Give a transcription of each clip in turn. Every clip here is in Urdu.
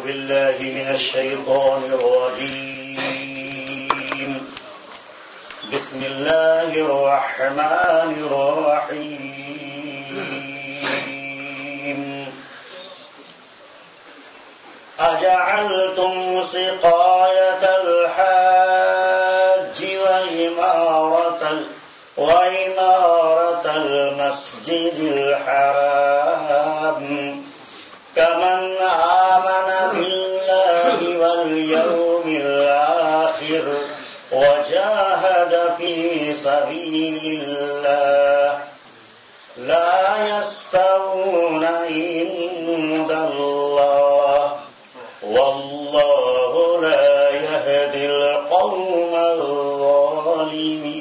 بالله من الشيطان الرجيم. بسم الله الرحمن الرحيم. أجعلتم سقاية الحاج وعمارة المسجد الحرام كمن آمن بالله واليوم الآخر وجاهد في سبيل الله لا يستوون عند الله والله لا يهدي القوم الظالمين.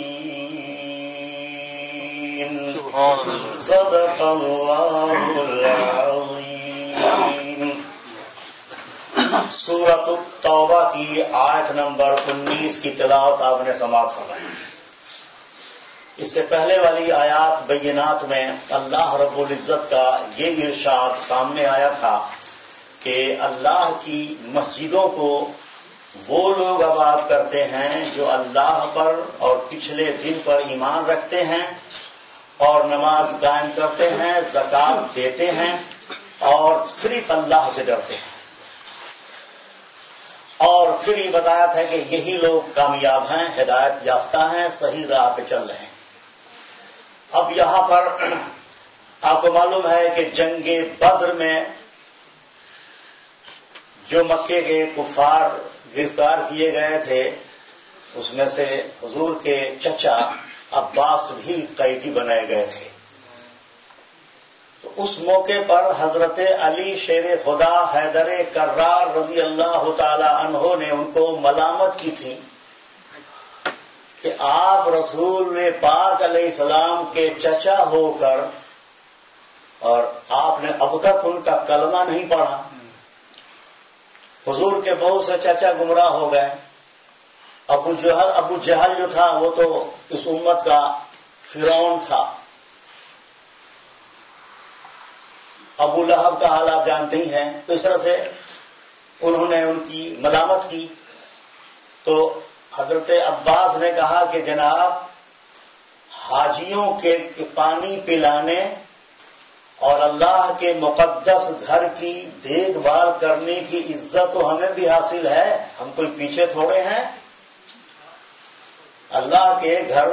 صدق الله العظيم. سورۃ التوبہ کی آیت نمبر 19 کی تلاوت آپ نے سماعت فرمائی. اس سے پہلے والی آیات بینات میں اللہ رب العزت کا یہ ارشاد سامنے آیا تھا کہ اللہ کی مسجدوں کو وہ لوگ آباد کرتے ہیں جو اللہ پر اور پچھلے دن پر ایمان رکھتے ہیں اور نماز قائم کرتے ہیں، زکات دیتے ہیں اور صرف اللہ سے ڈرتے ہیں. اور پھر یہ بتایا تھا کہ یہی لوگ کامیاب ہیں، ہدایت یافتہ ہیں، صحیح راہ پہ چل رہے ہیں. اب یہاں پر آپ کو معلوم ہے کہ جنگ بدر میں جو مکے کے کفار گرفتار کیے گئے تھے اس میں سے حضور کے چچا عباس بھی قیدی بنائے گئے تھے. تو اس موقع پر حضرت علی شیر خدا حیدر کرار رضی اللہ تعالی عنہ نے ان کو ملامت کی تھی کہ آپ رسول پاک علیہ السلام کے چچا ہو کر اور آپ نے اب تک ان کا کلمہ نہیں پڑھا. حضور کے بہت سے چچا گمراہ ہو گئے. ابو جہل جو تھا وہ تو اس امت کا فرعون تھا. ابو لہب کا حال آپ جانتے ہی ہیں. تو اس طرح سے انہوں نے ان کی ملامت کی. تو حضرت عباس نے کہا کہ جناب حاجیوں کے پانی پلانے اور اللہ کے مقدس گھر کی دیکھ بھال کرنے کی عزت تو ہمیں بھی حاصل ہے، ہم کوئی پیچھے تھوڑے ہیں. اللہ کے گھر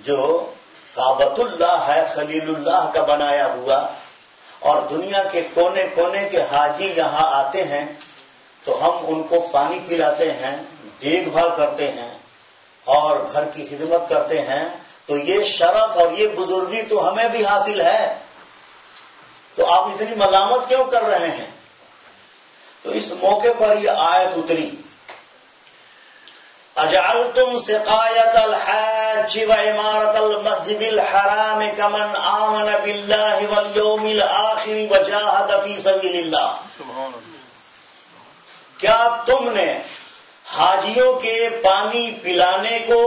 جو کعبۃ اللہ ہے خلیل اللہ کا بنایا ہوا اور دنیا کے کونے کونے کے حاجی یہاں آتے ہیں تو ہم ان کو پانی پلاتے ہیں، دیکھ بھال کرتے ہیں اور گھر کی خدمت کرتے ہیں. تو یہ شرف اور یہ بزرگی تو ہمیں بھی حاصل ہے. تو آپ اتنی ملامت کیوں کر رہے ہیں؟ تو اس موقع پر یہ آیت اتری، اجعلتم سقایت الحاج وعمارت المسجد الحرام کمن آمن باللہ والیوم الآخر وجاہد فی سبیل اللہ. کیا تم نے حاجیوں کے پانی پلانے کو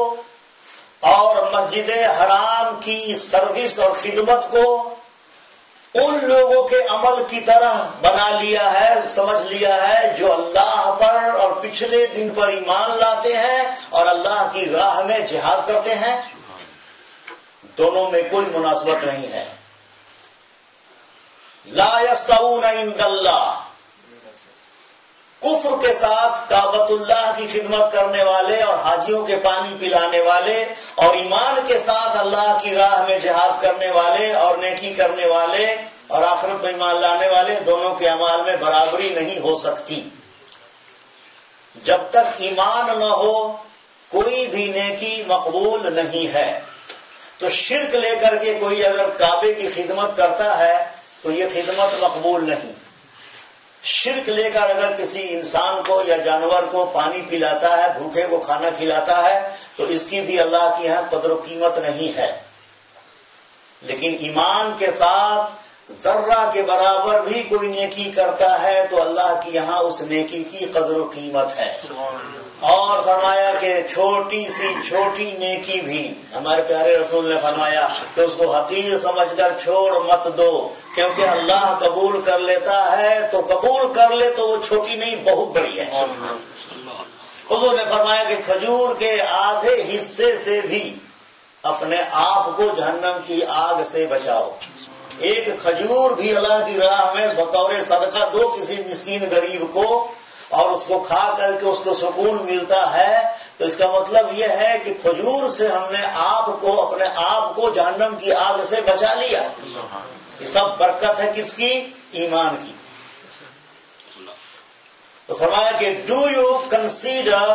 اور مسجد حرام کی سروس اور خدمت کو ان لوگوں کے عمل کی طرح بنا لیا ہے، سمجھ لیا ہے جو اللہ پر اور پچھلے دن پر ایمان لاتے ہیں اور اللہ کی راہ میں جہاد کرتے ہیں؟ دونوں میں کوئی مناسبت نہیں ہے. لا یستوون عند اللہ. کفر کے ساتھ کعبۃ اللہ کی خدمت کرنے والے اور حاجیوں کے پانی پلانے والے اور ایمان کے ساتھ اللہ کی راہ میں جہاد کرنے والے اور نیکی کرنے والے اور آخرت میں ایمان لانے والے، دونوں کے اعمال میں برابری نہیں ہو سکتی. جب تک ایمان نہ ہو کوئی بھی نیکی مقبول نہیں ہے. تو شرک لے کر کے کوئی اگر کعبے کی خدمت کرتا ہے تو یہ خدمت مقبول نہیں. شرک لے کر اگر کسی انسان کو یا جانور کو پانی پلاتا ہے، بھوکے کو کھانا کھلاتا ہے تو اس کی بھی اللہ کے یہاں قدر و قیمت نہیں ہے. لیکن ایمان کے ساتھ ذرہ کے برابر بھی کوئی نیکی کرتا ہے تو اللہ کی یہاں اس نیکی کی قدر و قیمت ہے. اور فرمایا کہ چھوٹی سی چھوٹی نیکی بھی ہمارے پیارے رسول نے فرمایا کہ اس کو حقیر سمجھ کر چھوڑ مت دو، کیونکہ اللہ قبول کر لیتا ہے، تو قبول کر لے تو وہ چھوٹی نہیں بہت بڑی ہے۔ حضور نے فرمایا کہ کھجور کے آدھے حصے سے بھی اپنے آپ کو جہنم کی آگ سے بچاؤ۔ ایک کھجور بھی اللہ کی راہ میں بطور صدقہ دو کسی مسکین غریب کو، اور اس کو کھا کر کے اس کو سکون ملتا ہے، تو اس کا مطلب یہ ہے کہ کھجور سے ہم نے اپنے آپ کو جہنم کی آگ سے بچا لیا۔ یہ سب برکت ہے کس کی؟ ایمان کی۔ تو فرمایا کہ do you consider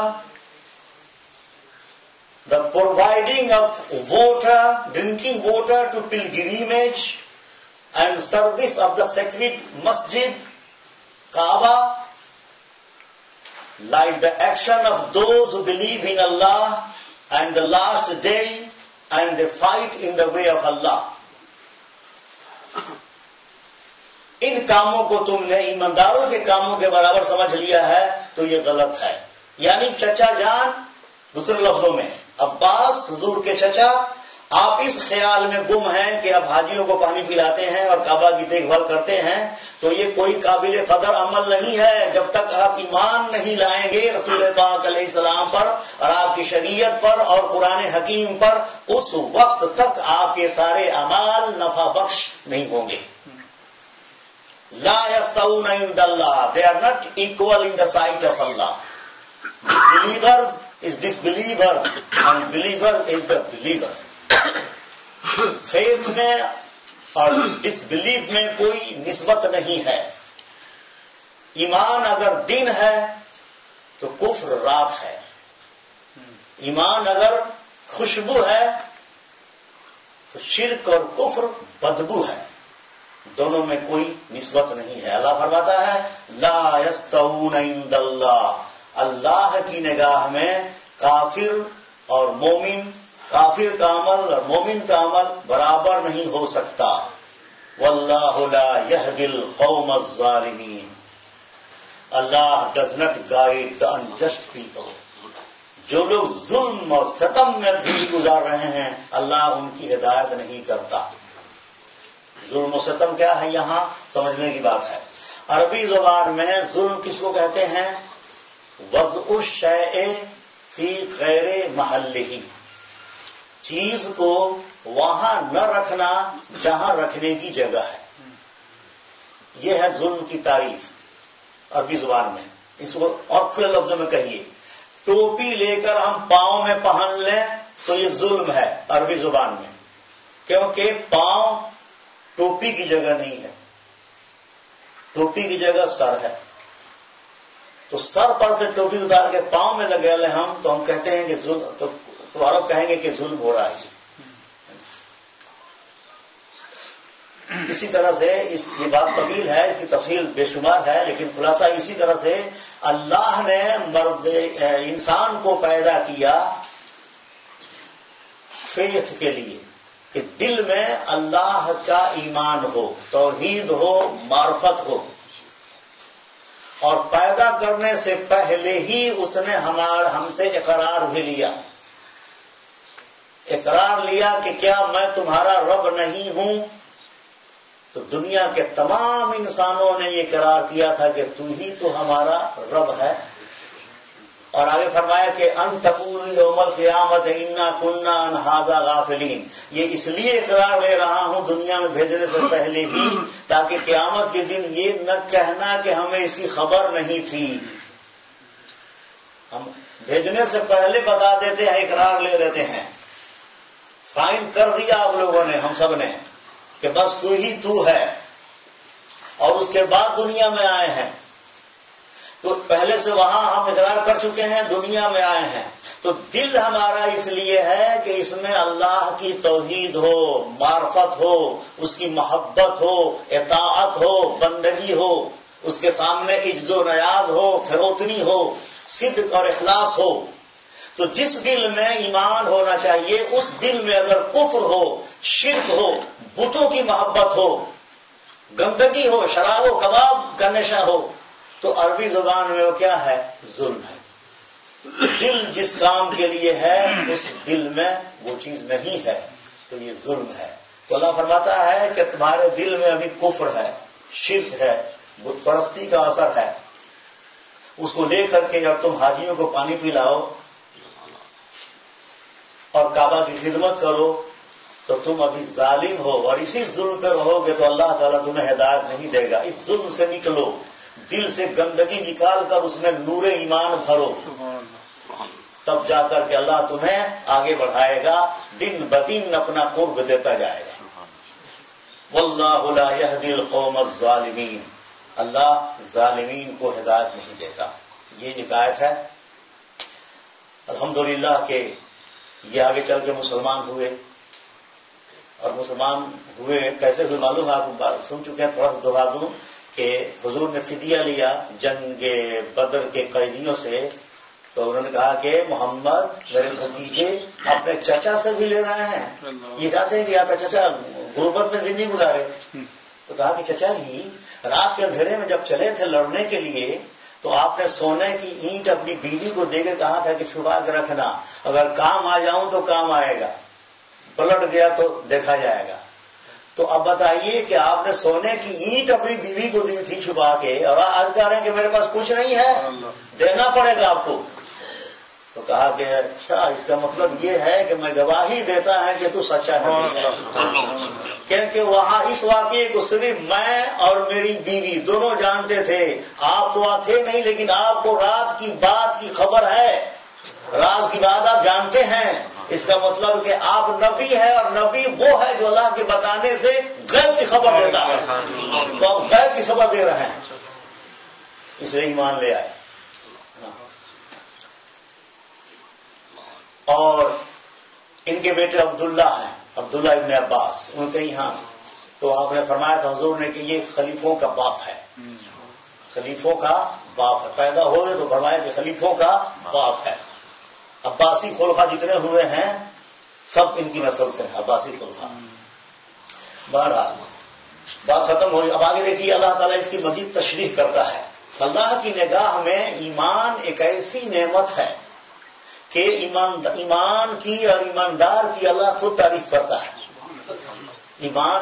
the providing of water, drinking water to pilgrimage and service of the sacred masjid, Kaaba, like the action of those who believe in Allah and the last day and they fight in the way of Allah. ان کاموں کو تم نے ایمانداروں کے کاموں کے برابر سمجھ لیا ہے تو یہ غلط ہے۔ یعنی چچا جان، دوسرے لفظوں میں عباس حضور کے چچا، آپ اس خیال میں گم ہیں کہ اب حاجیوں کو پانی پلاتے ہیں اور کعبہ کی دیکھ بھال کرتے ہیں، تو یہ کوئی قابل قدر عمل نہیں ہے جب تک آپ ایمان نہیں لائیں گے رسول پاک علیہ السلام پر اور آپ کی شریعت پر اور قرآن حکیم پر، اس وقت تک آپ کے سارے اعمال نفع بخش نہیں ہوں گے۔ لا یستوون عند اللہ، they are not equal in the sight of Allah. Believers is disbelievers and believer is the believers. Faith میں اور ڈسبلیف میں کوئی نسبت نہیں ہے۔ ایمان اگر دن ہے تو کفر رات ہے، ایمان اگر خوشبو ہے تو شرک اور کفر بدبو ہے، دونوں میں کوئی نسبت نہیں ہے۔ اللہ فرماتا ہے لا یستوون عند اللہ، اللہ کی نگاہ میں کافر اور مومن، کافر کا عمل اور مومن کا عمل برابر نہیں ہو سکتا۔ واللہ لا یہدی القوم الظالمین، اللہ does not guide the unjust people۔ جو لوگ ظلم اور ستم میں زندگی گزار رہے ہیں اللہ ان کی ہدایت نہیں کرتا۔ ظلم و ستم کیا ہے یہاں سمجھنے کی بات ہے۔ عربی زبان میں ظلم کس کو کہتے ہیں؟ وضع الشیء فی غیر محلہ، چیز کو وہاں نہ رکھنا جہاں رکھنے کی جگہ ہے، یہ ہے ظلم کی تعریف عربی زبان میں۔ اس کو اور کھلے لفظوں میں کہیے، ٹوپی لے کر ہم پاؤں میں پہن لیں تو یہ ظلم ہے عربی زبان میں، کیونکہ پاؤں ٹوپی کی جگہ نہیں ہے، ٹوپی کی جگہ سر ہے، تو سر پر سے ٹوپی اتار کے پاؤں میں لگے لیں ہم، تو ہم کہتے ہیں کہ ظلم، تو عرب کہیں گے کہ ظلم ہو رہا ہے۔ اسی طرح سے یہ بات طویل ہے، اس کی تفصیل بے شمار ہے، لیکن خلاصہ اسی طرح سے اللہ نے انسان کو پیدا کیا فیتھ کے لیے کہ دل میں اللہ کا ایمان ہو، توحید ہو، معرفت ہو، اور پیدا کرنے سے پہلے ہی اس نے ہم سے اقرار بھی لیا، اقرار لیا کہ کیا میں تمہارا رب نہیں ہوں؟ تو دنیا کے تمام انسانوں نے یہ اقرار کیا تھا کہ تو ہی تو ہمارا رب ہے۔ اور آگے فرمایا کہ ان تقولوا یوم القیامت انا کنا عن ھذا غافلین، یہ اس لیے اقرار لے رہا ہوں دنیا میں بھیجنے سے پہلے ہی تاکہ قیامت کے دن یہ نہ کہنا کہ ہمیں اس کی خبر نہیں تھی۔ ہم بھیجنے سے پہلے بتا دیتے ہیں، اقرار لے لیتے ہیں، سائن کر دیا آپ لوگوں نے، ہم سب نے، کہ بس تو ہی تو ہے، اور اس کے بعد دنیا میں آئے ہیں، تو پہلے سے وہاں ہم اقرار کر چکے ہیں، دنیا میں آئے ہیں، تو دل ہمارا اس لیے ہے کہ اس میں اللہ کی توحید ہو، معرفت ہو، اس کی محبت ہو، اطاعت ہو، بندگی ہو، اس کے سامنے عجز و نیاز ہو، فروتنی ہو، صدق اور اخلاص ہو۔ تو جس دل میں ایمان ہونا چاہیے اس دل میں اگر کفر ہو، شرک ہو، بتوں کی محبت ہو، گندگی ہو، شراب و کباب کا نشہ ہو، تو عربی زبان میں وہ کیا ہے؟ ظلم ہے۔ دل جس کام کے لیے ہے اس دل میں وہ چیز نہیں ہے تو یہ ظلم ہے. تو اللہ فرماتا ہے کہ تمہارے دل میں ابھی کفر ہے، شرک ہے، بت پرستی کا اثر ہے. اس کو لے کر کے جب تم حاجیوں کو پانی پلاؤ اور کعبہ کی خدمت کرو تو تم ابھی ظالم ہو، اور اسی ظلم پہ رہو گے تو اللہ تعالیٰ تمہیں ہدایت نہیں دے گا. اس ظلم سے نکلو، دل سے گندگی نکال کر اس میں نور ایمان بھرو، تب جا کر کے اللہ تمہیں آگے بڑھائے گا، دن بدن اپنا قرب دیتا جائے گا. واللہ لا یہدی القوم الظالمین، اللہ ظالمین کو ہدایت نہیں دیتا. یہ ایک آیت ہے. الحمدللہ کہ یہ آگے چل کے مسلمان ہوئے، اور مسلمان ہوئے کیسے ہوئے معلوم ہے، آپ سن چکے ہیں. تھوڑا سا دوہرا دوں کہ حضور نے فدیہ لیا جنگ بدر کے قیدیوں سے، تو انہوں نے کہا کہ محمد میرے بھتیجے اپنے چچا سے بھی لے رہے ہیں، یہ چاہتے ہیں کہ آپ کا چچا غربت میں زندگی گزارے. تو کہا کہ چچا جی رات کے اندھیرے میں جب چلے تھے لڑنے کے لیے تو آپ نے سونے کی اینٹ اپنی بیوی کو دے کے کہا تھا کہ چھپا کے رکھنا، اگر کام آ جاؤں تو کام آئے گا، پلٹ گیا تو دیکھا جائے گا. تو اب بتائیے کہ آپ نے سونے کی اینٹ اپنی بیوی کو دی تھی چھپا کے، اور آج کہہ رہے ہیں کہ میرے پاس کچھ نہیں ہے، دینا پڑے گا آپ کو. تو کہا کہ اچھا اس کا مطلب یہ ہے کہ میں گواہی دیتا ہے کہ تو سچا نبی ہے. کیونکہ وہاں اس واقعے کو صرف میں اور میری بیوی دونوں جانتے تھے، آپ تو وہاں تھے نہیں، لیکن آپ کو رات کی بات کی خبر ہے، راز کی بات آپ جانتے ہیں. اس کا مطلب کہ آپ نبی ہے، اور نبی وہ ہے جو اللہ کے بتانے سے غیب کی خبر دیتا ہے. تو آپ غیب کی خبر دے رہے ہیں، اس لیے ایمان لے آئے. اور ان کے بیٹے عبداللہ ہیں، عبداللہ ابن عباس، ان کے یہاں تو آپ نے فرمایا تھا حضور نے کہ یہ خلیفوں کا باپ ہے، خلیفوں کا باپ ہے. پیدا ہوئے تو فرمایا کہ خلیفوں کا باپ ہے. عباسی خلفاء جتنے ہوئے ہیں سب ان کی نسل سے ہیں، عباسی خلفاء. بہرحال بات ختم ہوئی. اب آگے دیکھیے اللہ تعالیٰ اس کی مزید تشریح کرتا ہے. اللہ کی نگاہ میں ایمان ایک ایسی نعمت ہے کہ ایمان کی اور ایماندار کی اللہ خود تعریف کرتا ہے. ایمان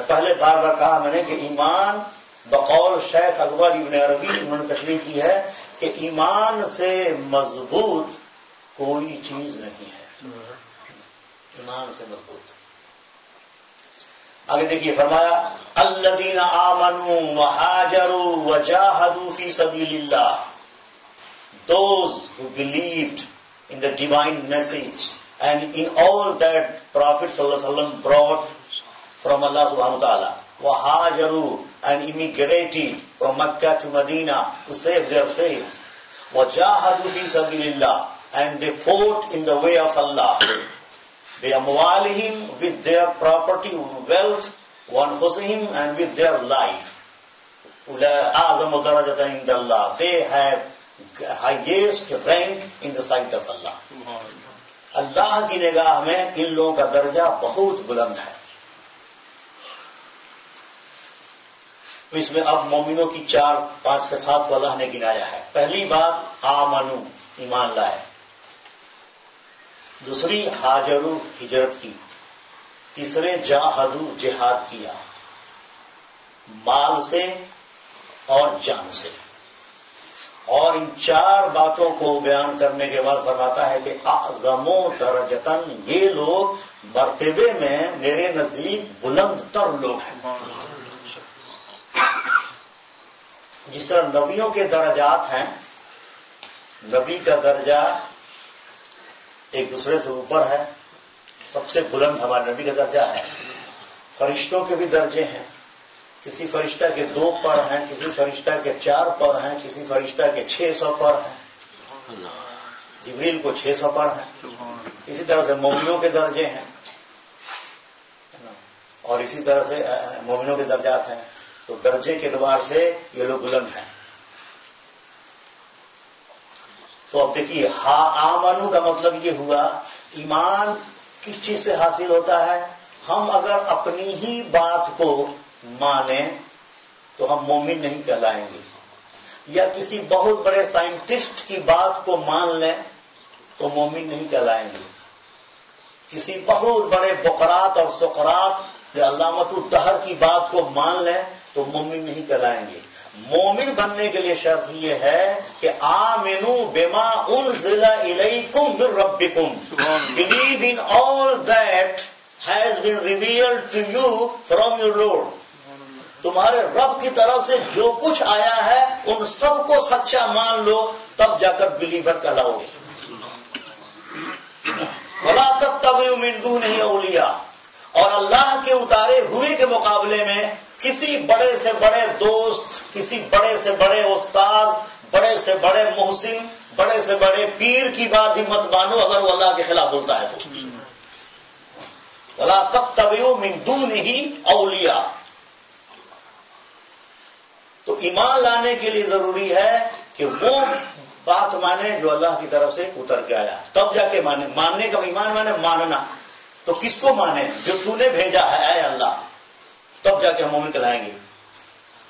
پہلے بار بار کہا میں نے کہ ایمان بقول شیخ اکبر ابن عربی انہوں نے تشریح کی ہے کہ ایمان سے مضبوط کوئی چیز نہیں ہے، ایمان سے مضبوط. آگے دیکھیے فرمایا الذین آمنوا وہاجروا وجاہدوا فی سبیل اللہ، those who believed in the divine message and in all that Prophet ﷺ brought from Allah subhanahu wa ta'ala. وَهَاجَرُوا and immigrated from Mecca to Medina to save their faith. وَجَاهَدُوا فِي سَبِيلِ اللَّهِ and they fought in the way of Allah. بِأَمْوَالِهِمْ with their property, wealth, وَأَنفُسِهِمْ and with their life. أَعْظَمُ دَرَجَةً عِنْدَ اللَّهِ they have highest rank in the sight of Allah. اللہ کی نگاہ میں ان لوگوں کا درجہ بہت بلند ہے. اس میں اب مومنوں کی 4-5 صفات کو اللہ نے گنایا ہے. پہلی بات آمنو، ایمان لائے. دوسری ہاجرو، ہجرت کی. تیسرے جاہدو، جہاد کیا مال سے اور جان سے. اور ان 4 باتوں کو بیان کرنے کے بعد فرماتا ہے کہ اعظم درجتاً یہ لوگ مرتبے میں میرے نزدیک بلند تر لوگ ہیں. جس طرح نبیوں کے درجات ہیں، نبی کا درجہ ایک دوسرے سے اوپر ہے، سب سے بلند ہمارے نبی کا درجہ ہے. فرشتوں کے بھی درجے ہیں، کسی فرشتہ کے 2 پر ہیں، کسی فرشتہ کے 4 پر ہیں، کسی فرشتہ کے 600 پر ہیں، جبریل کو 600 پر ہیں. اسی طرح سے مومنوں کے درجے ہیں اور اسی طرح سے مومنوں کے درجات ہیں. تو درجے کے اعتبار سے یہ لوگ بلند ہیں. تو اب دیکھیے آمنو کا مطلب یہ ہوا ایمان کس چیز سے حاصل ہوتا ہے. ہم اگر اپنی ہی بات کو مانیں تو ہم مومن نہیں کہلائیں گے. یا کسی بہت بڑے سائنٹسٹ کی بات کو مان لیں تو مومن نہیں کہلائیں گے. کسی بہت بڑے بقرات اور سقرات یا علامۃ الدہر کی بات کو مان لیں تو مومن نہیں کہلائیں گے. مومن بننے کے لیے شرط یہ ہے کہ آمنوا بما انزل الیکم من ربکم, believe in all that has been revealed to you from your Lord. تمہارے رب کی طرف سے جو کچھ آیا ہے ان سب کو سچا مان لو, تب جا کر بلیور کہلاؤ گے. وَلَا تَتَّبِعُوا مِن دُونِهِ أَوْلِيَاءَ, اور اللہ کے اتارے ہوئے کے مقابلے میں کسی بڑے سے بڑے دوست, کسی بڑے سے بڑے استاذ, بڑے سے بڑے محسن, بڑے سے بڑے پیر کی بات بھی مت مانو اگر وہ اللہ کے خلاف بولتا ہے تو. وَلَا تَتَّبِعُوا مِن دُونِهِ أَوْلِيَاءَ. تو ایمان لانے کے لیے ضروری ہے کہ وہ بات مانے جو اللہ کی طرف سے اتر کے آیا, تب جا کے مانے. ماننے کا ایمان مانے ماننا, تو کس کو مانے؟ جو تو نے بھیجا ہے اے اللہ, تب جا کے ہم مومن کہلائیں گے.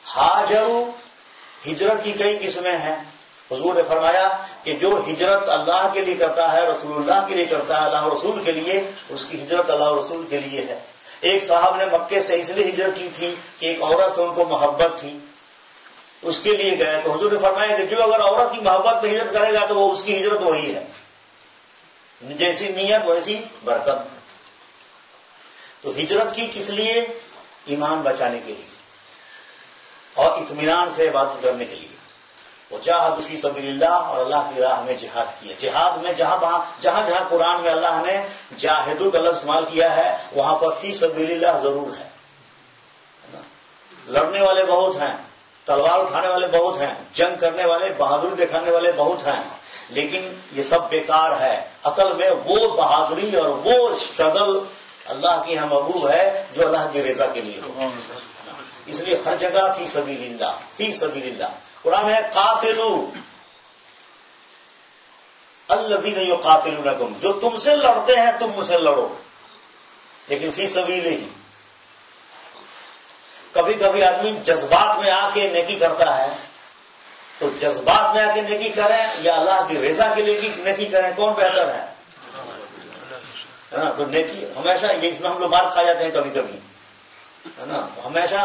ہاجروا, ہجرت کی کئی قسمیں ہیں. حضور نے فرمایا کہ جو ہجرت اللہ کے لیے کرتا ہے, رسول اللہ کے لیے کرتا ہے, اللہ رسول کے لیے, اس کی ہجرت اللہ رسول کے لیے ہے. ایک صاحب نے مکے سے اس لیے ہجرت کی تھی کہ ایک عورت سے ان کو محبت تھی, اس کے لیے گئے. تو حضور نے فرمایا کہ جو اگر عورت کی محبت میں ہجرت کرے گا تو وہ اس کی ہجرت وہی ہے, جیسی نیت ویسی برکت. تو ہجرت کی کس لیے؟ ایمان بچانے کے لیے اور اطمینان سے عبادت کرنے کے لیے. وجاہدوا فی سبیل اللہ, اور اللہ کی راہ میں جہاد کیا. جہاد میں جہاں جہاں قرآن میں اللہ نے جاہدوا کا لفظ استعمال کیا ہے وہاں پر فی سبیل اللہ ضرور ہے. لڑنے والے بہت ہیں, تلوار اٹھانے والے بہت ہیں, جنگ کرنے والے, بہادری دکھانے والے بہت ہیں, لیکن یہ سب بیکار ہے. اصل میں وہ بہادری اور وہ اسٹرگل اللہ کی یہاں محبوب ہے جو اللہ کی رضا کے لیے ہو. اس لیے ہر جگہ فی سبیل اللہ, فی سبیل اللہ. قرآن میں ہے قاتلوا الذین یقاتلونکم, جو تم سے لڑتے ہیں تم ان سے لڑو, لیکن فی سبیل ہی. کبھی کبھی آدمی جذبات میں آ کے نیکی کرتا ہے, تو جذبات میں آ کے نیکی کریں یا اللہ کی رضا کے لیے نیکی کریں, کون بہتر ہے؟ تو نیکی ہمیشہ یہ, اس میں ہم لوگ مار کھا جاتے ہیں کبھی کبھی, ہے نا. ہمیشہ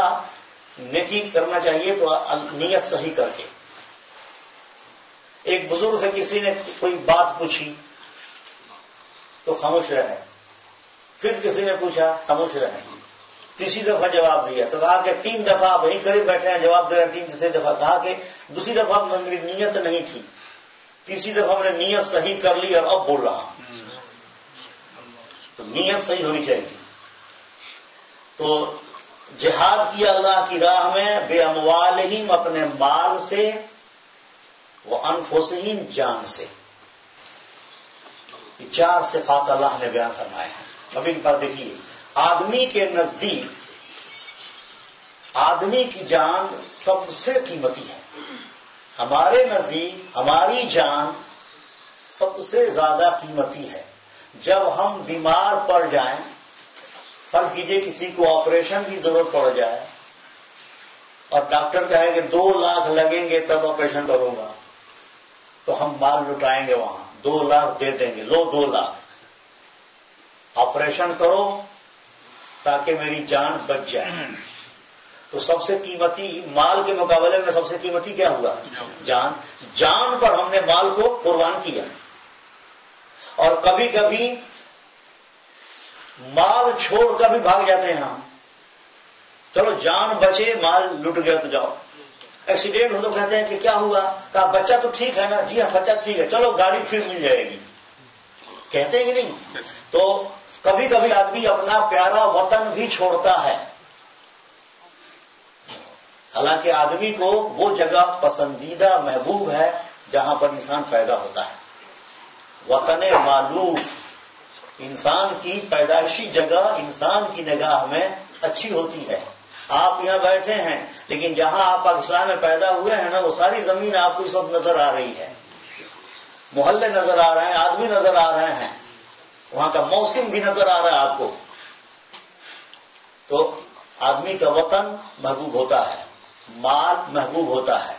نیکی کرنا چاہیے تو نیت صحیح کر کے. ایک بزرگ سے کسی نے کوئی بات پوچھی تو خاموش رہے, پھر کسی نے پوچھا خاموش رہے, تیسری دفعہ جواب دیا تو کہا کہ 3 دفعہ وہیں قریب بیٹھے ہیں جواب دے رہے ہیں. تیسری دفعہ کہا کہ دوسری دفعہ میری نیت نہیں تھی, تیسری دفعہ میں نے نیت صحیح کر لی اور اب بول رہا ہوں. تو نیت صحیح ہونی چاہیے. تو جہاد کیا اللہ کی راہ میں بے اموالہم, اپنے مال سے, وہ انفسہم, جان سے. 4 صفات اللہ نے بیان فرمائے ہیں. ابھی ایک بات دیکھیے, آدمی کے نزدیک آدمی کی جان سب سے قیمتی ہے. ہمارے نزدیک ہماری جان سب سے زیادہ قیمتی ہے. جب ہم بیمار پڑ جائیں, فرض کیجئے کسی کو آپریشن کی ضرورت پڑ جائے اور ڈاکٹر کہے کہ 2 لاکھ لگیں گے تب آپریشن کروں گا, تو ہم مال لٹائیں گے وہاں, 2 لاکھ دے دیں گے, لو 2 لاکھ آپریشن کرو تاکہ میری جان بچ جائے. تو سب سے قیمتی مال کے مقابلے میں سب سے قیمتی کیا ہوا؟ جان. جان پر ہم نے مال کو قربان کیا. اور کبھی کبھی مال چھوڑ کر بھی بھاگ جاتے ہیں ہم, چلو جان بچے مال لٹ گیا تو جاؤ. ایکسیڈنٹ ہو تو کہتے ہیں کہ کیا ہوا, کہا بچہ تو ٹھیک ہے نا, جی ہاں بچہ ٹھیک ہے, چلو گاڑی پھر مل جائے گی, کہتے ہیں کہ نہیں. تو کبھی کبھی آدمی اپنا پیارا وطن بھی چھوڑتا ہے, حالانکہ آدمی کو وہ جگہ پسندیدہ محبوب ہے جہاں پر انسان پیدا ہوتا ہے. وطن معلوف, انسان کی پیدائشی جگہ انسان کی نگاہ میں اچھی ہوتی ہے. آپ یہاں بیٹھے ہیں لیکن جہاں آپ پاکستان میں پیدا ہوئے ہیں نا, وہ ساری زمین آپ کو اس وقت نظر آ رہی ہے, محلے نظر آ رہے ہیں, آدمی نظر آ رہے ہیں, وہاں کا موسم بھی نظر آ رہا ہے آپ کو. تو آدمی کا وطن محبوب ہوتا ہے, مال محبوب ہوتا ہے.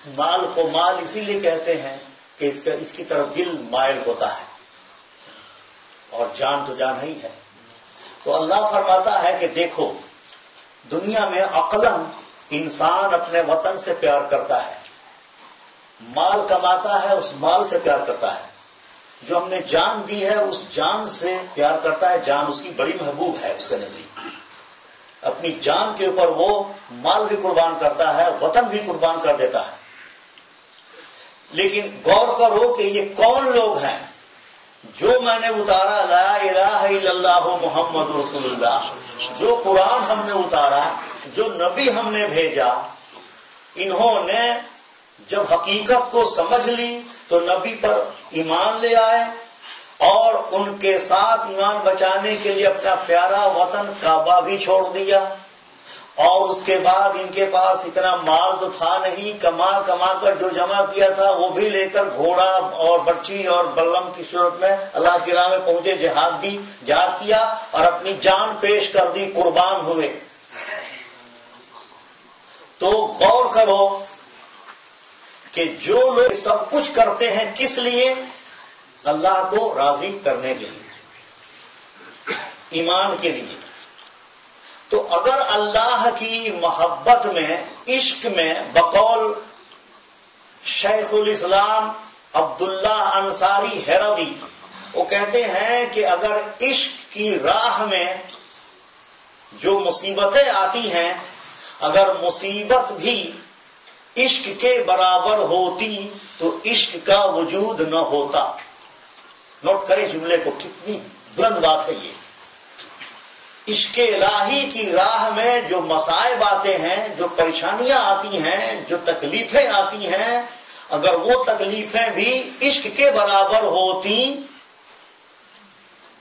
مال کو مال اسی لیے کہتے ہیں کہ اس کی طرف دل مائل ہوتا ہے، اور جان تو جان ہی ہے۔ تو اللہ فرماتا ہے کہ دیکھو دنیا میں عقلاً انسان اپنے وطن سے پیار کرتا ہے، مال کماتا ہے اس مال سے پیار کرتا ہے، جو ہم نے جان دی ہے اس جان سے پیار کرتا ہے، جان اس کی بڑی محبوب ہے اس کے نزدیک، اپنی جان کے اوپر وہ مال بھی قربان کرتا ہے، وطن بھی قربان کر دیتا ہے۔ لیکن غور کرو کہ یہ کون لوگ ہیں جو میں نے اتارا، لا الہ الا اللہ محمد رسول اللہ، جو قرآن ہم نے اتارا، جو نبی ہم نے بھیجا، انہوں نے جب حقیقت کو سمجھ لی تو نبی پر ایمان لے آئے، اور ان کے ساتھ ایمان بچانے کے لیے اپنا پیارا وطن کعبہ بھی چھوڑ دیا، اور اس کے بعد ان کے پاس اتنا مال تو تھا نہیں، کما کر جو جمع کیا تھا وہ بھی لے کر گھوڑا اور برچی اور بلم کی صورت میں اللہ کی راہ میں پہنچے، جہاد کیا اور اپنی جان پیش کر دی، قربان ہوئے۔ تو غور کرو کہ جو لوگ سب کچھ کرتے ہیں کس لیے؟ اللہ کو راضی کرنے کے لیے، ایمان کے لیے۔ تو اگر اللہ کی محبت میں، عشق میں، بقول شیخ الاسلام عبداللہ انصاری ہروی، وہ کہتے ہیں کہ اگر عشق کی راہ میں جو مصیبتیں آتی ہیں، اگر مصیبت بھی عشق کے برابر ہوتی تو عشق کا وجود نہ ہوتا۔ نوٹ کریں جملے کو، کتنی بلند بات ہے یہ۔ عشق الہی کی راہ میں جو مصائب آتے ہیں، جو پریشانیاں آتی ہیں، جو تکلیفیں آتی ہیں، اگر وہ تکلیفیں بھی عشق کے برابر ہوتی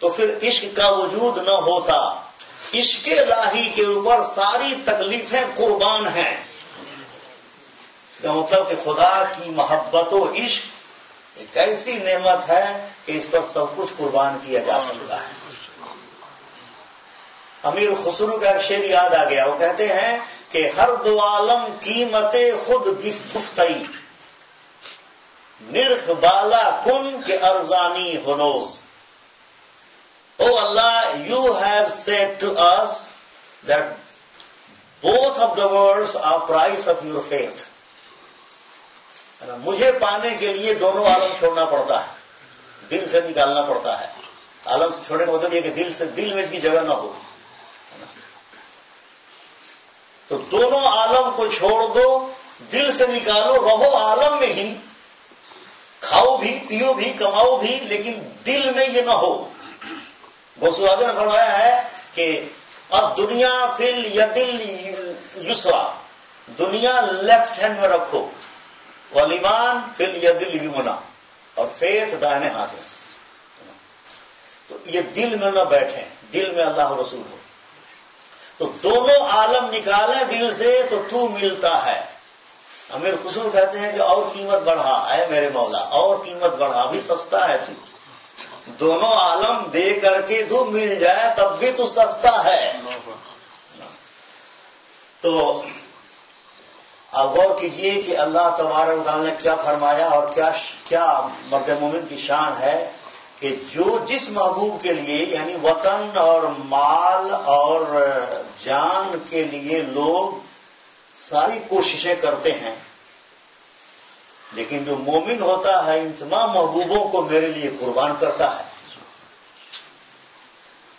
تو پھر عشق کا وجود نہ ہوتا۔ عشق الہی کے اوپر ساری تکلیفیں قربان ہیں۔ اس کا مطلب کہ خدا کی محبت و عشق ایک ایسی نعمت ہے کہ اس پر سب کچھ قربان کیا جا سکتا ہے۔ امیر خسرو کا ایک شعر یاد آ گیا، وہ کہتے ہیں کہ ہر دو عالم قیمت خود گفتئی، نرخ بالا کن کے ارزانی ہنوس۔ Oh Allah, you have said to us that both of the worlds are price of your faith. مجھے پانے کے لیے دونوں عالم چھوڑنا پڑتا ہے، دل سے نکالنا پڑتا ہے۔ عالم سے چھوڑنے کا مطلب یہ کہ دل میں اس کی جگہ نہ ہو۔ تو دونوں عالم کو چھوڑ دو، دل سے نکالو، رہو عالم میں ہی، کھاؤ بھی، پیو بھی، کماؤ بھی، لیکن دل میں یہ نہ ہو۔ غوث اعظم نے فرمایا ہے کہ اب دنیا فی الید الیسری، دنیا لیفٹ ہینڈ میں رکھو، والایمان فی الید الیمنی، اور فیتھ دائنے ہاتھ میں۔ تو یہ دل میں نہ بیٹھیں، دل میں اللہ رسول ہو۔ تو دونوں عالم نکالیں دل سے تو ملتا ہے۔ امیر خسرو کہتے ہیں کہ اور قیمت بڑھا، اے میرے مولا اور قیمت بڑھا، ابھی سستا ہے تو، دونوں عالم دے کر کے تو مل جائے تب بھی تو سستا ہے۔ تو آپ غور کیجئے کہ اللہ تبارک و تعالیٰ نے کیا فرمایا، اور کیا مرد مومن کی شان ہے کہ جو جس محبوب کے لیے، یعنی وطن اور مال اور جان کے لیے لوگ ساری کوششیں کرتے ہیں، لیکن جو مومن ہوتا ہے ان تمام محبوبوں کو میرے لیے قربان کرتا ہے۔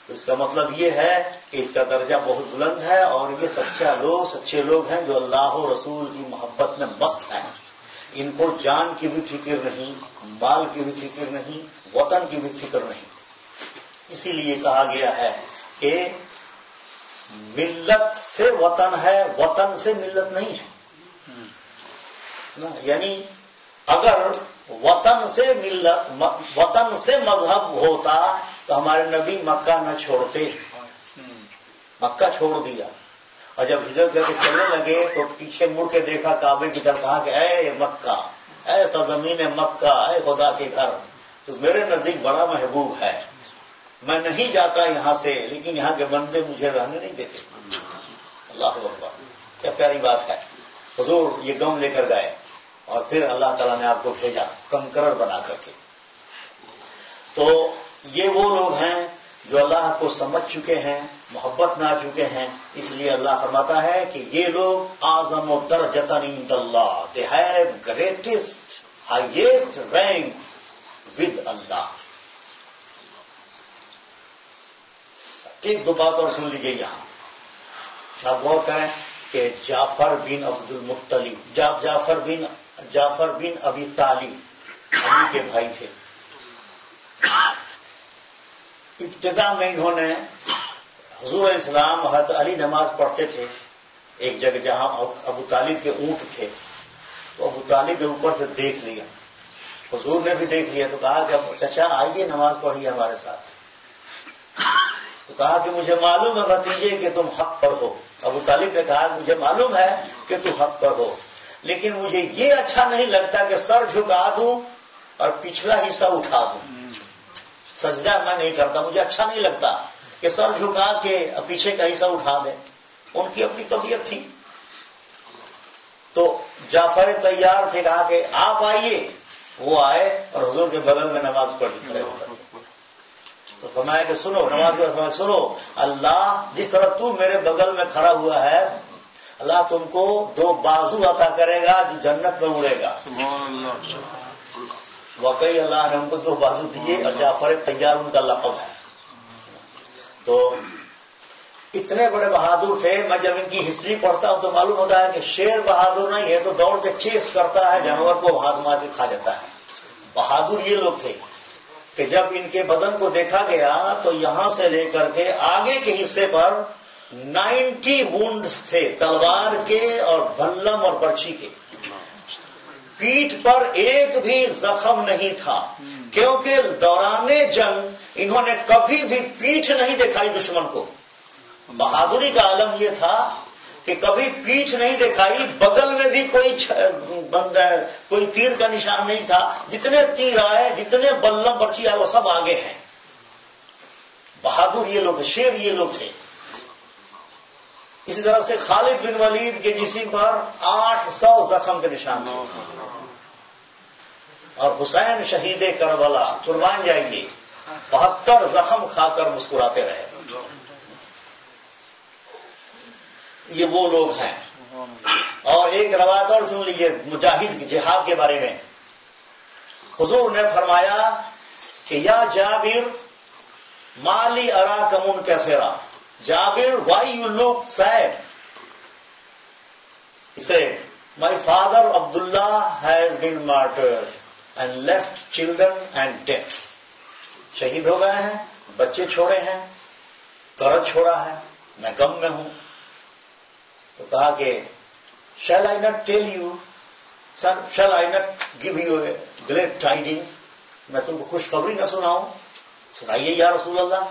تو اس کا مطلب یہ ہے کہ اس کا درجہ بہت بلند ہے، اور یہ سچے لوگ ہیں جو اللہ و رسول کی محبت میں مست ہیں۔ ان کو جان کی بھی فکر نہیں، مال کی بھی فکر نہیں، وطن کی بھی فکر نہیں۔ اسی لیے کہا گیا ہے کہ ملت سے وطن ہے، وطن سے ملت نہیں ہے۔ یعنی اگر وطن سے ملت، وطن سے مذہب ہوتا تو ہمارے نبی مکہ نہ چھوڑتے، مکہ چھوڑ دیا، اور جب ہجرت کر کے چلنے لگے تو پیچھے مڑ کے دیکھا کعبے کی طرف، کہا کہ اے مکہ، اے سرزمین مکہ، اے خدا کے گھر، تو میرے نزدیک بڑا محبوب ہے، میں نہیں جاتا یہاں سے، لیکن یہاں کے بندے مجھے رہنے نہیں دیتے۔ اللہ اکبر، کیا پیاری بات ہے۔ حضور یہ غم لے کر گئے اور پھر اللہ تعالیٰ نے آپ کو بھیجا کنکرر بنا کر کے. تو یہ وہ لوگ ہیں جو اللہ کو سمجھ چکے ہیں, محبت میں آ چکے ہیں. اس لیے اللہ فرماتا ہے کہ یہ لوگ اعظم درجۃ عند اللہ, they have greatest highest rank with اللہ. ایک دو بات اور سن لیجیے یہاں, آپ غور کریں کہ جعفر بن عبد المطلب, جعفر بن ابی طالب علی کے بھائی تھے. ابتدا میں انہوں نے حضور علیہ السلام حضرت علی نماز پڑھتے تھے ایک جگہ جہاں ابو طالب کے اونٹ تھے, تو ابو طالب کے اوپر سے دیکھ لیا, حضور نے بھی دیکھ لیا, تو کہا کہ چچا آئیے نماز پڑھیے ہمارے ساتھ. تو کہا کہ مجھے معلوم ہے بھتیجے کہ تم حق پر ہو. ابو طالب نے کہا کہ مجھے معلوم ہے کہ تم حق پر ہو, لیکن مجھے یہ اچھا نہیں لگتا کہ سر جھکا دوں اور پچھلا حصہ اٹھا دوں. سجدہ میں نہیں کرتا, مجھے اچھا نہیں لگتا کہ سر جھکا کے پیچھے کا حصہ اٹھا دیں. ان کی اپنی طبیعت تھی. تو جعفر تیار تھے, کہا کہ آپ آئیے. وہ آئے اور حضور کے بغل میں نماز پڑھی کھڑے ہو کر. تو فرمایا کہ سنو, نماز کے بعد سنو, اللہ جس طرح تو میرے بغل میں کھڑا ہوا ہے, اللہ تم کو 2 بازو عطا کرے گا جو جنت میں اڑے گا. واقعی اللہ نے ان کو 2 بازو دیے, اور جعفر تیار ان کا لقب ہے. تو اتنے بڑے بہادر تھے. میں جب ان کی ہسٹری پڑھتا ہوں تو معلوم ہوتا ہے کہ شیر بہادر نہیں ہے تو دوڑ کے چیس کرتا ہے, جانور کو ہاتھ مار کے کھا جاتا ہے. بہادر یہ لوگ تھے کہ جب ان کے بدن کو دیکھا گیا تو یہاں سے لے کر کے آگے کے حصے پر 90 وونڈز تھے, تلوار کے اور بھلم اور برچھی کے. پیٹھ پر ایک بھی زخم نہیں تھا, کیونکہ دوران جنگ انہوں نے کبھی بھی پیٹھ نہیں دکھائی دشمن کو. بہادری کا عالم یہ تھا کہ کبھی پیٹھ نہیں دکھائی, بغل میں بھی کوئی تیر کا نشان نہیں تھا. جتنے تیر آئے, جتنے بلم برچی آئے, وہ سب آگے ہیں. بہادر یہ لوگ تھے, شیر یہ لوگ تھے. اسی طرح سے خالد بن ولید کے جسم پر 800 زخم کے نشان تھے. اور حسین شہید کربلا, قربان جائیے, 72 زخم کھا کر مسکراتے رہے. یہ وہ لوگ ہیں. اور ایک روایت اور سن لیجیے مجاہد کی جہاد کے بارے میں. حضور نے فرمایا کہ یا جابر مالی اراک منکسرا, جابر why you look sad? He said, my father Abdullah has been martyred and left children and dead. شہید ہو گئے ہیں, بچے چھوڑے ہیں, قرض چھوڑا ہے, میں غم میں ہوں. تو کہا کہ shall I not tell you, son, shall I not give you a great tidings? میں تم کو خوشخبری نہ سناؤں؟ سنائیے یا رسول اللہ.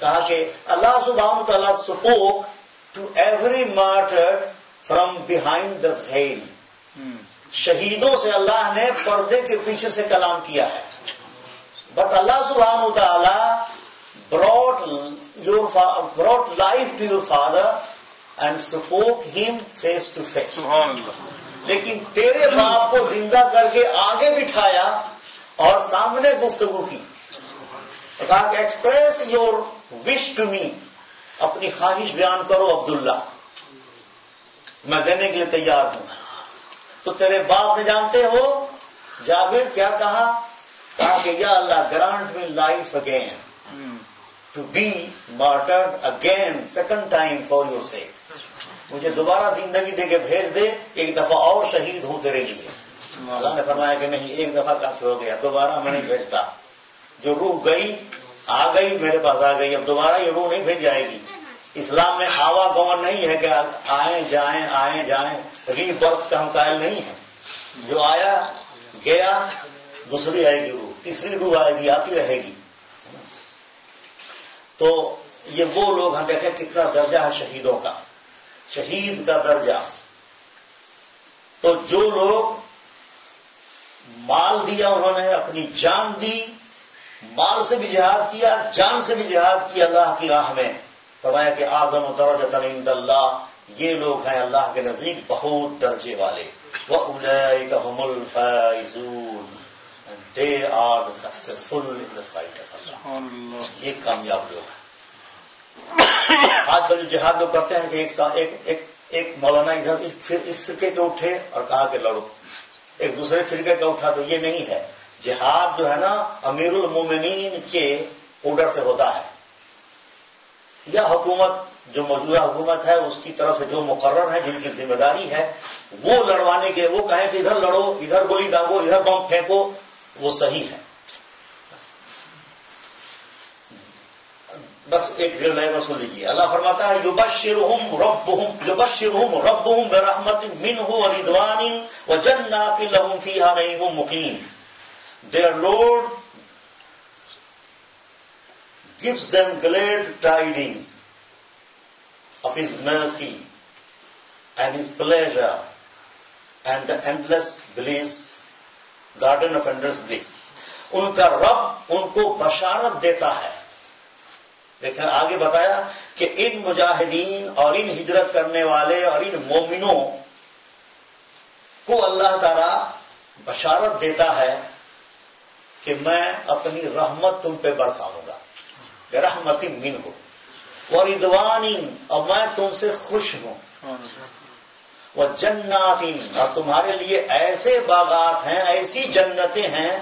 کہا کہ اللہ سبحانہ وتعالی spoke to every martyr from behind the veil. شہیدوں سے اللہ نے پردے کے پیچھے سے کلام کیا ہے. But Allah subhanahu wa ta'ala brought life to your father and spoke him face to face. لیکن تیرے باپ کو زندہ کر کے آگے بٹھایا اور سامنے گفتگو کی. کہا کہ express your wish to me, اپنی خواہش بیان کرو عبداللہ, میں دینے کے لیے تیار ہوں. تو تیرے باپ نے جانتے ہو جابر کیا کہا؟ کہا کہ یا اللہ grant me life again to be martyred again second time for your sake. مجھے دوبارہ زندگی دے کے بھیج دے, ایک دفعہ اور شہید ہوں تیرے لیے. اللہ نے فرمایا کہ نہیں, ایک دفعہ کافی ہو گیا, دوبارہ میں نہیں بھیجتا. جو روح گئی آ گئی, میرے پاس آ گئی, اب دوبارہ یہ روح نہیں بھیج جائے گی. اسلام میں آوا گمن نہیں ہے کہ آئیں جائیں, ری برتھ کا ہم قائل نہیں ہے. جو آیا گیا, دوسری آئے گی روح, تیسری روح آئے گی, آتی رہے گی. تو یہ وہ لوگ ہم دیکھیں کتنا درجہ ہے شہیدوں کا, شہید کا درجہ. تو جو لوگ مال دیا, انہوں نے اپنی جان دی, مال سے بھی جہاد کیا, جان سے بھی جہاد کیا اللہ کی راہ میں. فرمایا کہ اعظم درجۃ عند اللہ, یہ لوگ ہیں اللہ کے نزدیک بہت درجے والے. وَأُولَئِكَ هُمُ الْفَائِزُونَ and they are the successful in the sight of Allah. یہ کامیاب لوگ ہیں. آج کل جو جہاد لوگ کرتے ہیں کہ ایک مولانا ادھر اس فرقے کے اٹھے اور کہا کہ لڑو، ایک دوسرے فرقے کا اٹھا، تو یہ نہیں ہے. جہاد جو ہے نا امیر المومنین کے آرڈر سے ہوتا ہے، یا حکومت جو موجودہ حکومت ہے اس کی طرف سے جو مقرر ہے، جن کی ذمہ داری ہے وہ لڑوانے کے لیے وہ کہیں کہ ادھر لڑو، ادھر گولی داغو، ادھر بم پھینکو، وہ صحیح ہے. بس ایک ڈیڑھ لائن میں سن لیجیے. اللہ فرماتا ہے یبشرہم ربہم برحمت منہ ورضوان وجنات لہم فیہا نعیم مقیم. Their Lord gives them glad tidings of His mercy and His pleasure and the endless bliss, garden of endless bliss. ان کا رب ان کو بشارت دیتا ہے. دیکھیں آگے بتایا کہ ان مجاہدین اور ان ہجرت کرنے والے اور ان مومنوں کو اللہ تعالی بشارت دیتا ہے کہ میں اپنی رحمت تم پہ برساؤں گا. برحمت منہ ورضوان، اور میں تم سے خوش ہوں. وجنات، اور تمہارے لیے ایسے باغات ہیں، ایسی جنتیں ہیں،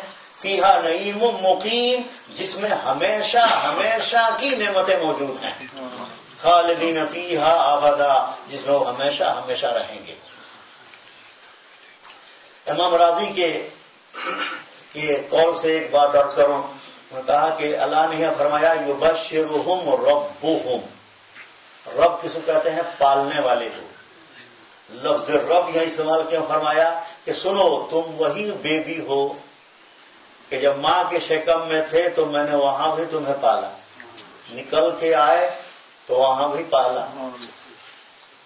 فیہا نعیم مقیم، جس میں ہمیشہ ہمیشہ کی نعمتیں موجود ہیں. خالدین فیہا ابدا، جس میں وہ ہمیشہ ہمیشہ رہیں گے. امام راضی کے قول سے ایک بات عرض کروں. انہوں نے کہا کہ اللہ نے یہ فرمایا یبشرہم ربہم. رب کس کو کہتے ہیں؟ پالنے والے کو. لفظ رب یہاں استعمال کیوں فرمایا کہ سنو تم وہی بیبی ہو کہ جب ماں کے شکم میں تھے تو میں نے وہاں بھی تمہیں پالا، نکل کے آئے تو وہاں بھی پالا.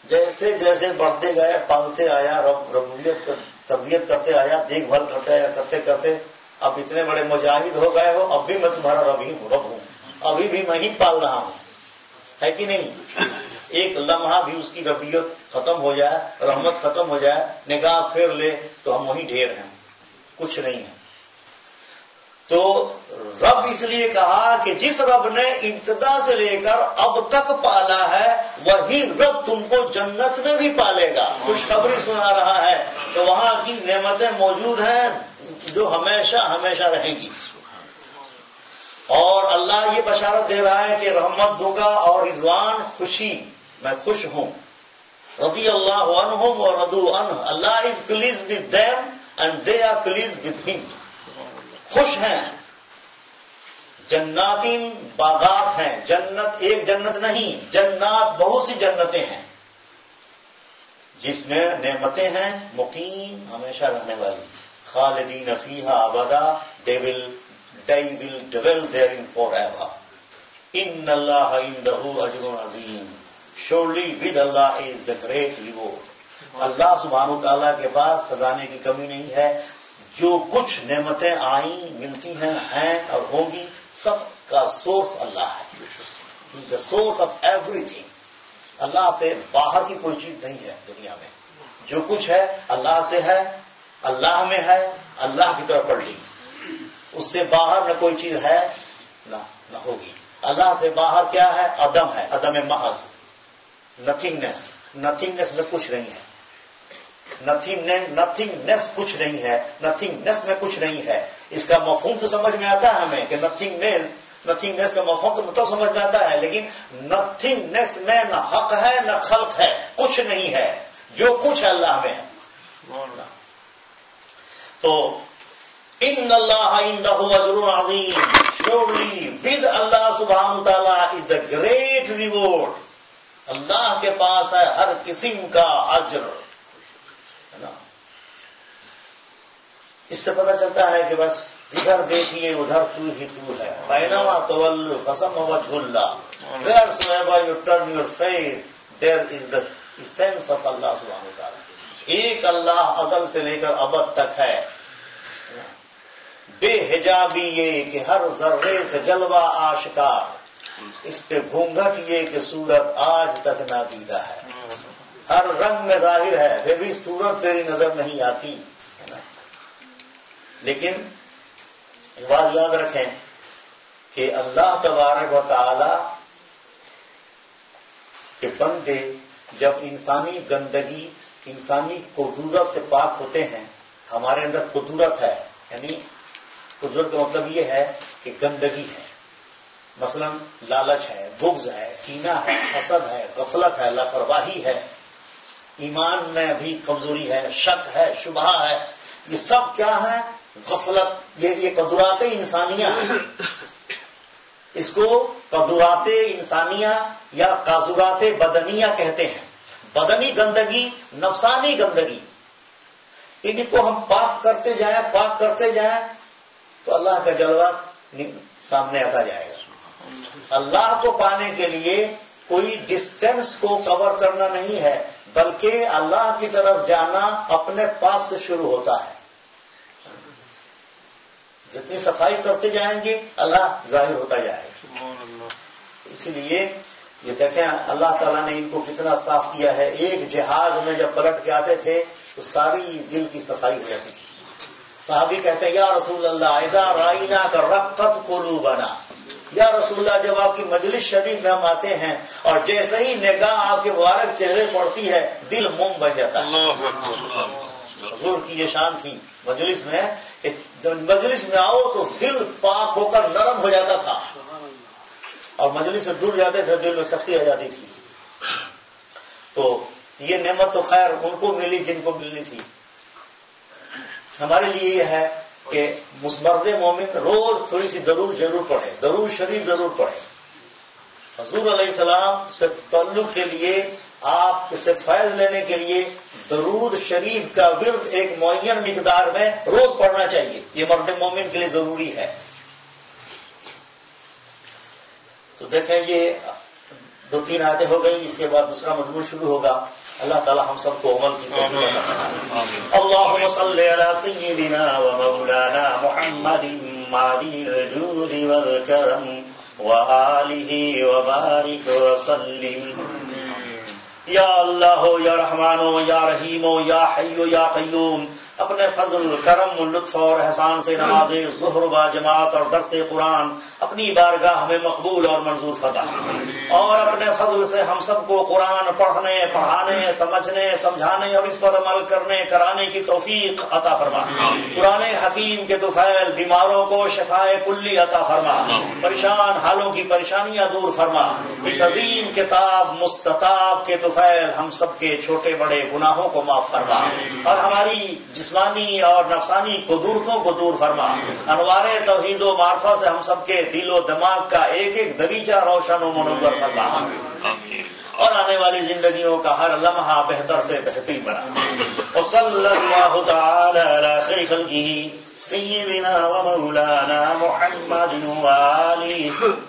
جیسے جیسے بڑھتے گئے پالتے آیا، ربوبیت تربیت کرتے آیا، دیکھ بھال کرتے آیا، کرتے کرتے اب اتنے بڑے مجاہد ہو گئے ہو، اب بھی میں تمہارا رب ہوں، ابھی بھی میں ہی پال رہا ہوں. ہے کہ نہیں؟ ایک لمحہ بھی اس کی ربیت ختم ہو جائے، رحمت ختم ہو جائے، نگاہ پھیر لے تو ہم وہی ڈھیر ہیں، کچھ نہیں ہے. تو رب اس لیے کہا کہ جس رب نے ابتدا سے لے کر اب تک پالا ہے وہی رب تم کو جنت میں بھی پالے گا. خوشخبری سنا رہا ہے تو وہاں کی نعمتیں موجود ہیں جو ہمیشہ ہمیشہ رہیں گی. اور اللہ یہ بشارت دے رہا ہے کہ رحمت دوں گا اور رضوان، خوشی، میں خوش ہوں. رضی اللہ عنہم ورضوا عنہ، اللہ is pleased with them and they are pleased with him. خوش ہیں. جناتین، باغات ہیں. جنت ایک جنت نہیں، جنات بہت سی جنتیں ہیں جس میں نعمتیں ہیں، مقیم، ہمیشہ رہنے والی. خالدین فیہا ابدا، they will dwell therein forever. ان اللہ عندہ اجر عظیم. Surely with Allah is the great reward. اللہ سبحانہ وتعالیٰ کے پاس خزانے کی کمی نہیں ہے. جو کچھ نعمتیں آئیں، ملتی ہیں اور ہوں گی، سب کا سورس اللہ ہے. the source of everything. اللہ سے باہر کی کوئی چیز نہیں ہے دنیا میں. جو کچھ ہے اللہ سے ہے، اللہ میں ہے، اللہ کی طرف پلٹی. اس سے باہر نہ کوئی چیز ہے نہ ہوگی. اللہ سے باہر کیا ہے؟ عدم ہے، عدم محض، نتھنگنیس. نتھنگنیس میں کچھ نہیں ہے. نتھنگنیس کچھ نہیں ہے، نتھنگنیس میں کچھ نہیں ہے. اس کا مفہوم تو سمجھ میں آتا ہے ہمیں کہ نتھنگنیس کا مفہوم تو مطلب سمجھ میں آتا ہے، لیکن نتھنگنیس میں نہ حق ہے نہ خلق ہے، کچھ نہیں ہے. جو کچھ ہے اللہ میں ہے. تو ان اللہ عندہ اجر عظیم. Surely with Allah subhanahu wa ta'ala is the great reward. اللہ کے پاس ہے ہر قسم کا اجر. اس سے پتہ چلتا ہے کہ بس ادھر دیکھیے ادھر تو ہی تو ہے. بینما تولوا فثم وجہ اللہ. Wheresoever you turn your face, there is the essence of Allah subhanahu wa ta'ala. ایک اللہ ازل سے لے کر ابد تک ہے. بے حجابی یہ کہ ہر ذرے سے جلوہ آشکار، اس پہ گھونگھٹ یہ کہ صورت آج تک نادیدہ ہے. ہر رنگ میں ظاہر ہے، پھر بھی صورت تیری نظر نہیں آتی ہے نا۔ لیکن یہ بات یاد رکھیں کہ اللہ تبارک و تعالی کے بندے جب انسانی گندگی، انسانی قدورت سے پاک ہوتے ہیں، ہمارے اندر قدورت ہے، یعنی قدرت کا مطلب یہ ہے کہ گندگی ہے، مثلا لالچ ہے، بغض ہے، کینہ ہے، حسد ہے، غفلت ہے، لاپرواہی ہے، ایمان میں بھی کمزوری ہے، شک ہے، شبہ ہے، یہ سب کیا ہے؟ غفلت، یہ قدرات انسانیہ ہیں۔ اس کو قدرات انسانیہ یا قاذورات بدنیہ کہتے ہیں۔ بدنی گندگی، نفسانی گندگی، ان کو ہم پاک کرتے جائیں تو اللہ کا جلوہ سامنے آتا جائے گا۔ اللہ کو پانے کے لیے کوئی ڈسٹینس کو کور کرنا نہیں ہے، بلکہ اللہ کی طرف جانا اپنے پاس سے شروع ہوتا ہے۔ جتنی صفائی کرتے جائیں گے اللہ ظاہر ہوتا جائے گا۔ اسی لیے یہ دیکھیں اللہ تعالیٰ نے ان کو کتنا صاف کیا ہے۔ ایک جہاد میں جب پلٹ کے آتے تھے تو ساری دل کی صفائی ہو جاتی تھی۔ صحابی کہتے ہیں یا رسول اللہ اذا رائنا کا رقت قلوبنا، یا رسول اللہ جب آپ کی مجلس شریف میں ہم آتے ہیں اور جیسے ہی نگاہ آپ کے مبارک چہرے پڑتی ہے دل موم بن جاتا ہے۔ حضور کی یہ شان تھی مجلس میں کہ جب مجلس میں آؤ تو دل پاک ہو کر نرم ہو جاتا تھا، اور مجلس سے دور جاتے تھے دل میں سختی آ جاتی تھی۔ تو یہ نعمت تو خیر ان کو ملی جن کو ملنی تھی۔ ہمارے لیے یہ ہے کہ مرد مومن روز تھوڑی سی درود ضرور پڑھے، درود شریف ضرور پڑھے۔ حضور علیہ السلام سے تعلق کے لیے، آپ سے فیض لینے کے لیے درود شریف کا ورد ایک معین مقدار میں روز پڑھنا چاہیے، یہ مرد مومن کے لیے ضروری ہے۔ تو دیکھیں یہ 2-3 آیتیں ہو گئی، اس کے بعد دوسرا مضمون شروع ہوگا۔ اللہ تعالی ہم سب کو عمل کی توفیق عطا فرمائے۔ اللهم صل على سيدنا ومولانا محمد معدن الجود والكرم وآله وبارك وسلم۔ یا اللہ یا رحمان یا رحیم یا حی یا قیوم، اپنے فضل، کرم، لطف اور احسان سے نماز ظہر با جماعت اور درس قرآن اپنی بارگاہ میں مقبول اور منظور فرما، اور اپنے فضل سے ہم سب کو قرآن پڑھنے، پڑھانے، سمجھنے، سمجھانے اور اس پر عمل کرنے کرانے کی توفیق عطا فرما۔ قرآن حکیم کے طفیل بیماروں کو شفائے کلی عطا فرما، پریشان حالوں کی پریشانیاں دور فرما۔ اس عظیم کتاب مستطاب کے طفیل ہم سب کے چھوٹے بڑے گناہوں کو معاف فرما، اور ہماری جسمانی اور نفسانی قدورتوں کو دور فرما۔ انوار توحید و معرفت سے ہم سب کے دل و دماغ کا ایک ایک دریچہ روشن و منور فرما، اور آنے والی زندگیوں کا ہر لمحہ بہتر سے بہترین بنا۔ وصلی اللہ تعالی علی خیر خلقہ سیدنا و مولانا محمد وآلہ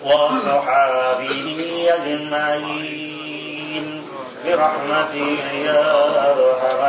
وصحابہ اجمعین برحمتہ یا ارحم